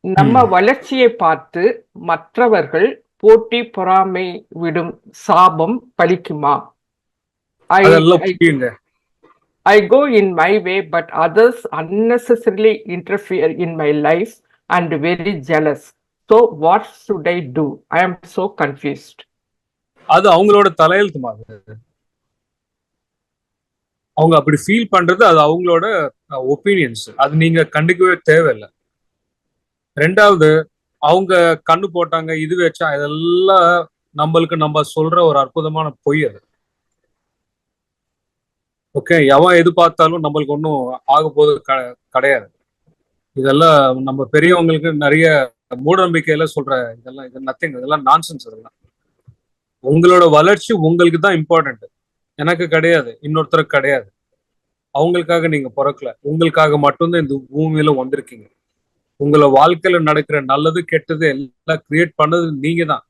நம்ம ம். வளர்ச்சியை பார்த்து மற்றவர்கள் போட்டி பொறாமை விடும் சாபம் பலிக்குமா? ஐ அதெல்லாம் ஐ புரியுங்க. I go in my way, but others unnecessarily interfere in my life and very jealous. So what should I do? I am so confused. அது அவங்களோட தலையெழுத்து மாதிரி. அவங்க அப்படி ஃபீல் பண்றது அது அவங்களோட ஒப்பீனியன்ஸ். அது நீங்க கண்டுக்கவே தேவையில்ல. 2வது அவங்க கண்ணு போட்டாங்க, இது வச்சா இதெல்லாம் நம்மளுக்கு நம்ம சொல்ற ஒரு அற்புதமான பொய் அது. ஓகே. எவன் எது பார்த்தாலும் நம்மளுக்கு ஒண்ணும் ஆகப்போறது கிடையாது. இதெல்லாம் நம்ம பெரியவங்களுக்கு நெறைய மூட நம்பிக்கையில சொல்ற இதெல்லாம் இது நத்திங். இதெல்லாம் நான்சென்ஸ் இதெல்லாம். உங்களோட வளர்ச்சி உங்களுக்கு தான் இம்பார்ட்டன்ட். எனக்கு கிடையாது. இன்னொருத்தருக்கு கிடையாது. அவங்களுக்காக நீங்க பொறக்கல. உங்களுக்காக மட்டும் தான் இந்த பூமியில வந்திருக்கீங்க. உங்கள வாழ்க்கையில நடக்கிற நல்லது, கெட்டது எல்லாம் கிரியேட் பண்ணது நீங்க தான்.